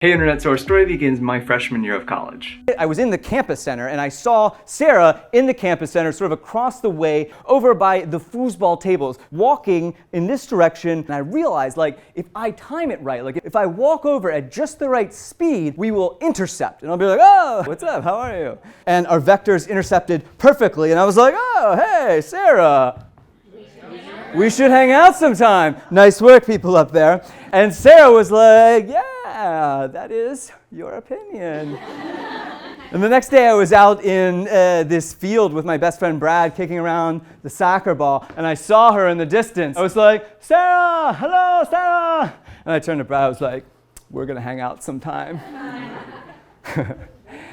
Hey Internet, so our story begins my freshman year of college. I was in the campus center and I saw Sarah in the campus center sort of across the way over by the foosball tables walking in this direction, and I realized if I time it right, if I walk over at just the right speed, we will intercept and I'll be like, oh, what's up, how are you? And our vectors intercepted perfectly and I was like, oh, hey, Sarah. We should hang out sometime. Nice work, people up there. And Sarah was like, yeah, that is your opinion. And the next day I was out in this field with my best friend Brad kicking around the soccer ball, and I saw her in the distance. I was like, Sarah, hello, Sarah. And I turned to Brad, I was like, we're going to hang out sometime.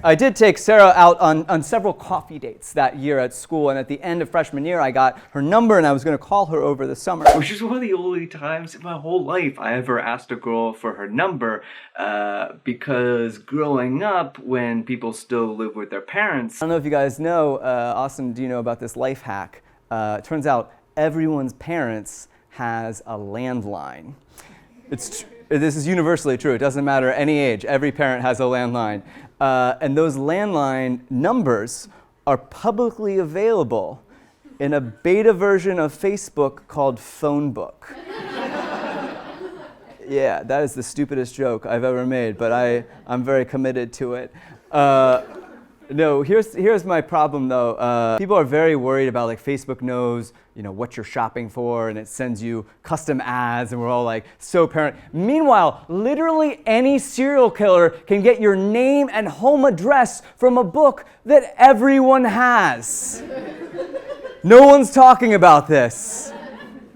I did take Sarah out on several coffee dates that year at school, and at the end of freshman year, I got her number, and I was going to call her over the summer. Which is one of the only times in my whole life I ever asked a girl for her number, because growing up, when people still live with their parents... I don't know if you guys know, Austin, do you know about this life hack? It turns out everyone's parents has a landline. This is universally true. It doesn't matter any age. Every parent has a landline. And those landline numbers are publicly available in a beta version of Facebook called Phone Book. Yeah, that is the stupidest joke I've ever made, but I'm very committed to it. No, here's my problem though. People are very worried about Facebook knows what you're shopping for, and it sends you custom ads, and we're all so paranoid. Meanwhile, literally any serial killer can get your name and home address from a book that everyone has. No one's talking about this.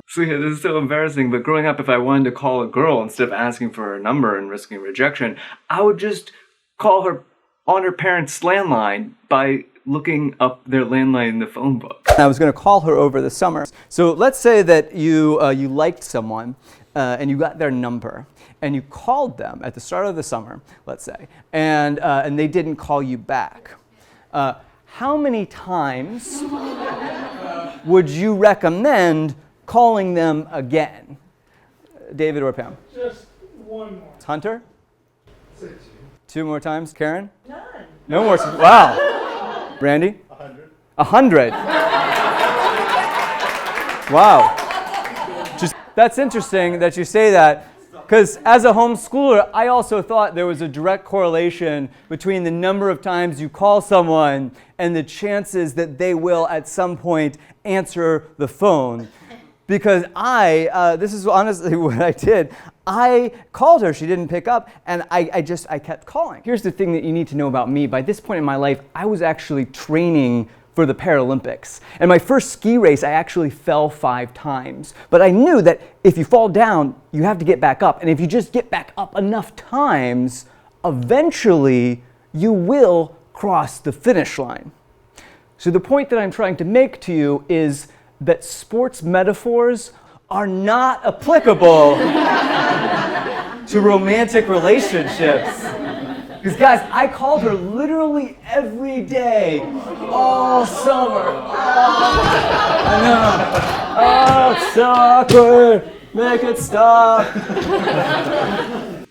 So yeah, this is so embarrassing, but growing up, if I wanted to call a girl, instead of asking for her number and risking rejection, I would just call her on her parents' landline by looking up their landline in the phone book. I was going to call her over the summer. So let's say that you liked someone and you got their number and you called them at the start of the summer, let's say, and they didn't call you back. How many times would you recommend calling them again? David or Pam? Just one more. Hunter? 6. 2 more times. Karen? None. No more. Wow. Randy? 100. 100. Wow. That's interesting that you say that, because as a homeschooler, I also thought there was a direct correlation between the number of times you call someone and the chances that they will at some point answer the phone. Because this is honestly what I did. I called her, she didn't pick up, and I kept calling. Here's the thing that you need to know about me. By this point in my life, I was actually training for the Paralympics. And my first ski race, I actually fell 5 times. But I knew that if you fall down, you have to get back up. And if you just get back up enough times, eventually you will cross the finish line. So the point that I'm trying to make to you is that sports metaphors are not applicable to romantic relationships. Because guys, I called her literally every day, all summer. I know. Oh, it's so awkward. Make it stop.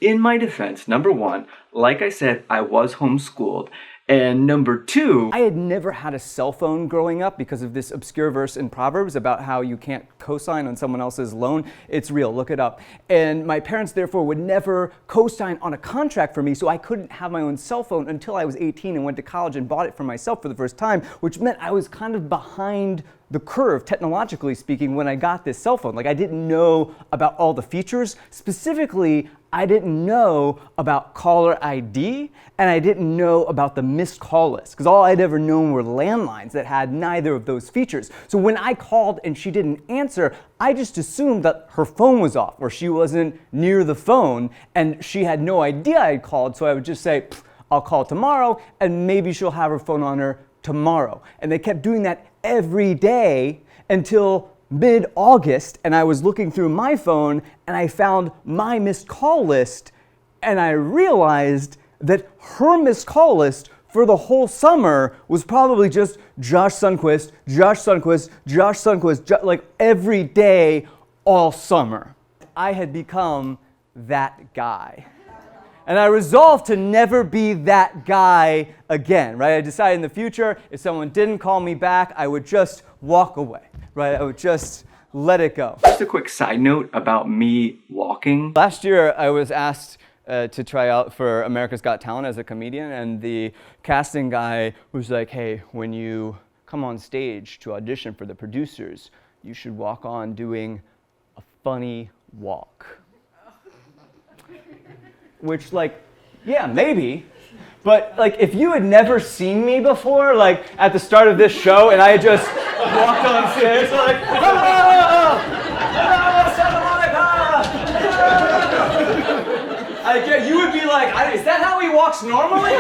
In my defense, number one, like I said, I was homeschooled. And number 2, I had never had a cell phone growing up because of this obscure verse in Proverbs about how you can't co-sign on someone else's loan. It's real, look it up. And my parents therefore would never co-sign on a contract for me, so I couldn't have my own cell phone until I was 18 and went to college and bought it for myself for the first time, which meant I was kind of behind the curve, technologically speaking, when I got this cell phone. I didn't know about all the features. Specifically, I didn't know about caller ID, and I didn't know about the missed call list, because all I'd ever known were landlines that had neither of those features. So when I called and she didn't answer, I just assumed that her phone was off, or she wasn't near the phone, and she had no idea I called, so I would just say, I'll call tomorrow, and maybe she'll have her phone on her tomorrow. And they kept doing that every day until mid-August, and I was looking through my phone and I found my missed call list, and I realized that her missed call list for the whole summer was probably just Josh Sundquist, Josh Sundquist, Josh Sundquist, every day all summer. I had become that guy. And I resolved to never be that guy again, right? I decided in the future, if someone didn't call me back, I would just walk away, right? I would just let it go. Just a quick side note about me walking. Last year, I was asked to try out for America's Got Talent as a comedian, and the casting guy was like, hey, when you come on stage to audition for the producers, you should walk on doing a funny walk. Which, like, yeah, maybe. But, like, if you had never seen me before, like, at the start of this show, and I had just walked on stage, like, hello! Hello, Santa Monica! You would be like, is that how he walks normally?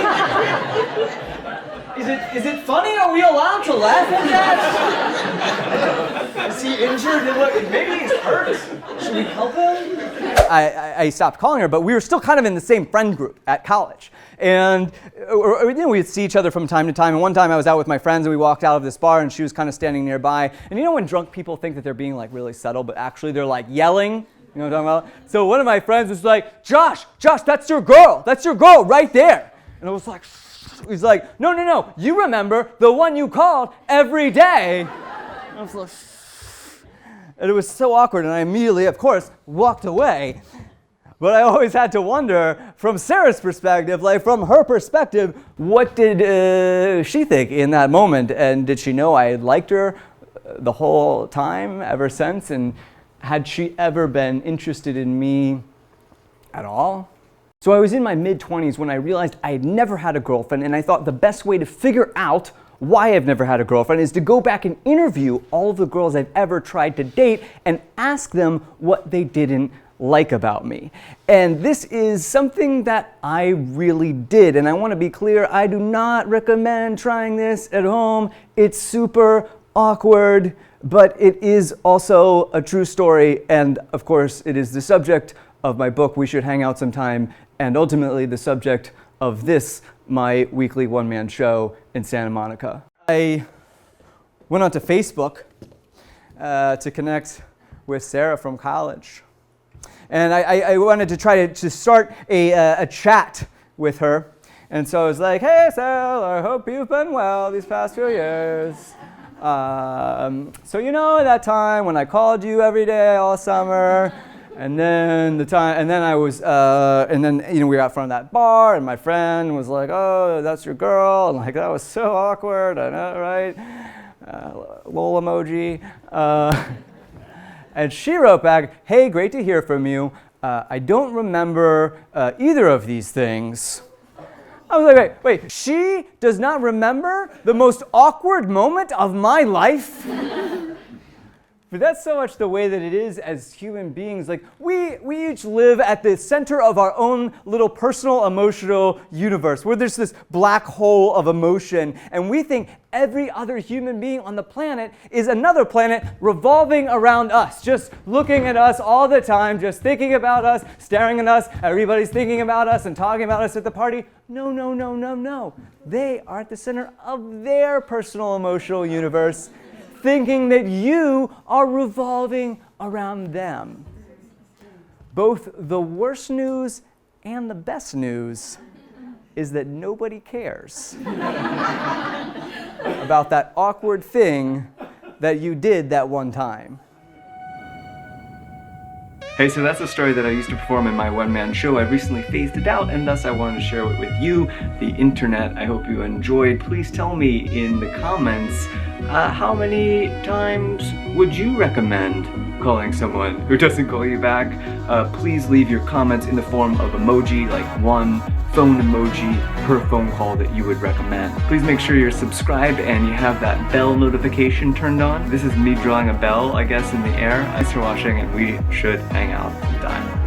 Is it funny? Are we allowed to laugh at that? Is he injured? Maybe he's hurt. Should we help him? I stopped calling her, but we were still kind of in the same friend group at college. And we'd see each other from time to time. And one time I was out with my friends and we walked out of this bar and she was kind of standing nearby. And you know when drunk people think that they're being like really subtle, but actually they're like yelling? You know what I'm talking about? So one of my friends was like, Josh, that's your girl. That's your girl right there. And I was like, he's like, no, you remember the one you called every day. And I was like, and it was so awkward, and I immediately, of course, walked away. But I always had to wonder, from Sarah's perspective, like from her perspective, what did she think in that moment? And did she know I had liked her the whole time ever since? And had she ever been interested in me at all? So I was in my mid-20s when I realized I had never had a girlfriend, and I thought the best way to figure out why I've never had a girlfriend is to go back and interview all of the girls I've ever tried to date and ask them what they didn't like about me. And this is something that I really did, and I want to be clear, I do not recommend trying this at home. It's super awkward, but it is also a true story, and of course it is the subject of my book, We Should Hang Out Sometime, and ultimately the subject of this, my weekly one-man show in Santa Monica. I went onto Facebook to connect with Sarah from college. And I wanted to try to start a chat with her. And so I was like, hey, Sarah, I hope you've been well these past few years. So you know that time when I called you every day all summer, and then we were out front of that bar, and my friend was like, oh, that's your girl, and like that was so awkward, I know, right? Lol emoji. And she wrote back, hey, great to hear from you. I don't remember either of these things. I was like, wait, she does not remember the most awkward moment of my life? But that's so much the way that it is as human beings. Like, we each live at the center of our own little personal emotional universe, where there's this black hole of emotion, and we think every other human being on the planet is another planet revolving around us, just looking at us all the time, just thinking about us, staring at us, everybody's thinking about us and talking about us at the party. No. They are at the center of their personal emotional universe, thinking that you are revolving around them. Both the worst news and the best news is that nobody cares about that awkward thing that you did that one time. Hey, so that's a story that I used to perform in my one-man show. I recently phased it out, and thus I wanted to share it with you, the internet. I hope you enjoyed. Please tell me in the comments, how many times would you recommend calling someone who doesn't call you back? Please leave your comments in the form of emoji, like one phone emoji per phone call that you would recommend. Please make sure you're subscribed and you have that bell notification turned on. This is me drawing a bell, I guess, in the air. Thanks for watching, and we should hang out sometime.